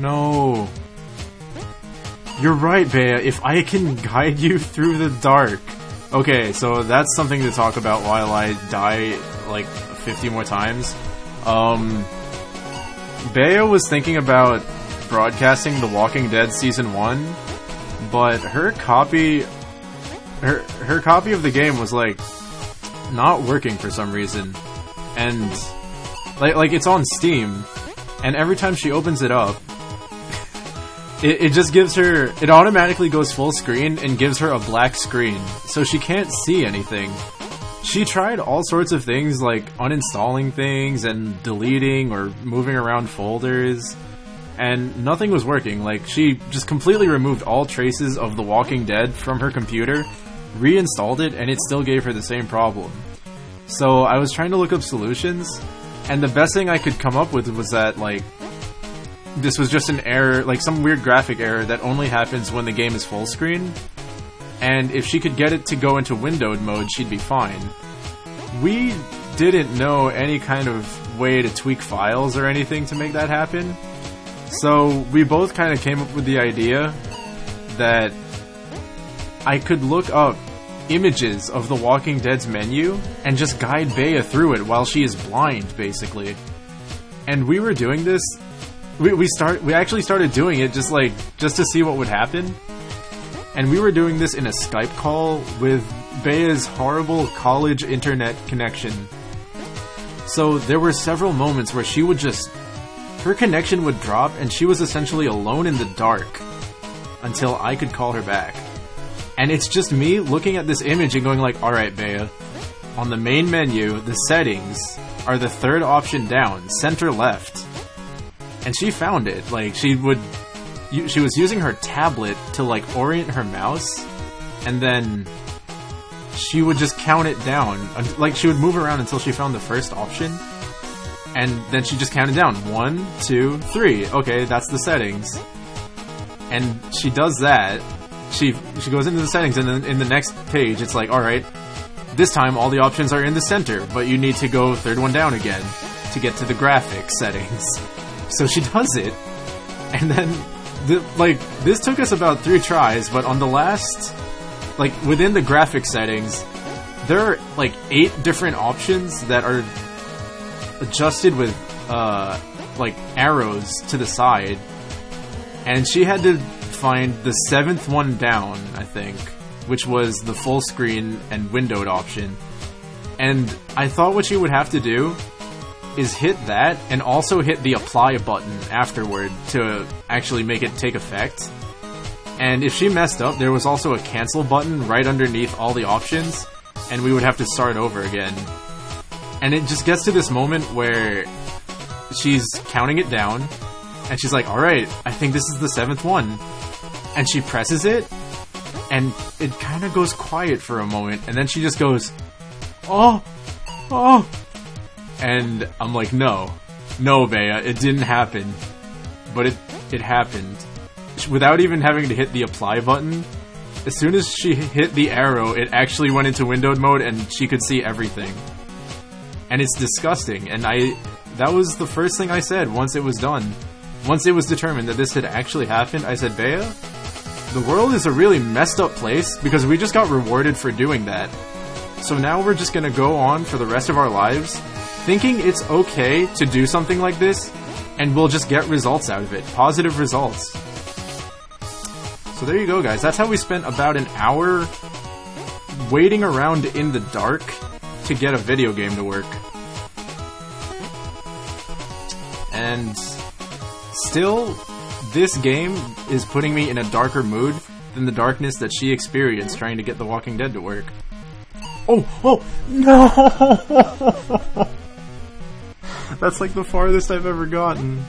No. You're right, Bea. If I can guide you through the dark. Okay, so that's something to talk about while I die, like, 50 more times. Bea was thinking about broadcasting The Walking Dead Season 1, but her copy of the game was, like, not working for some reason. And, like it's on Steam, and every time she opens it up, it just gives her, it automatically goes full screen and gives her a black screen, so she can't see anything. She tried all sorts of things like uninstalling things and deleting or moving around folders, and nothing was working. Like, she just completely removed all traces of The Walking Dead from her computer, reinstalled it, and it still gave her the same problem. So I was trying to look up solutions, and the best thing I could come up with was that, like, this was just an error, like some weird graphic error that only happens when the game is full screen, and if she could get it to go into windowed mode, she'd be fine. We didn't know any kind of way to tweak files or anything to make that happen, so we both kind of came up with the idea that I could look up images of The Walking Dead's menu and just guide Bea through it while she is blind, basically. And we were doing this. We actually started doing it just to see what would happen. And we were doing this in a Skype call with Bea's horrible college internet connection. So there were several moments where she would just, her connection would drop and she was essentially alone in the dark until I could call her back. And it's just me looking at this image and going like, alright Bea, on the main menu, the settings are the third option down, center left. And she found it. Like, she was using her tablet to, like, orient her mouse, and then she would just count it down. Like, she would move around until she found the first option, and then she just counted down. 1, 2, 3. Okay, that's the settings. And she does that. She goes into the settings, and then in the next page, it's like, alright, this time all the options are in the center, but you need to go third one down again to get to the graphics settings. So she does it, and then, this took us about 3 tries, but on the last, within the graphic settings, there are, 8 different options that are adjusted with, arrows to the side, and she had to find the 7th one down, I think, which was the full screen and windowed option. And I thought what she would have to do is hit that, and also hit the apply button afterward to actually make it take effect. And if she messed up, there was also a cancel button right underneath all the options, and we would have to start over again. And it just gets to this moment where she's counting it down, and she's like, alright, I think this is the 7th one. And she presses it, and it kind of goes quiet for a moment, and then she just goes, oh, oh. And I'm like, no, Bea, it didn't happen. But it happened. Without even having to hit the apply button, as soon as she hit the arrow, it actually went into windowed mode and she could see everything. And it's disgusting, and that was the first thing I said once it was done. Once it was determined that this had actually happened, I said, Bea, the world is a really messed up place because we just got rewarded for doing that. So now we're just gonna go on for the rest of our lives thinking it's okay to do something like this, and we'll just get results out of it. Positive results. So there you go, guys. That's how we spent about an hour waiting around in the dark to get a video game to work. And still, this game is putting me in a darker mood than the darkness that she experienced trying to get The Walking Dead to work. Oh, no! That's like the farthest I've ever gotten.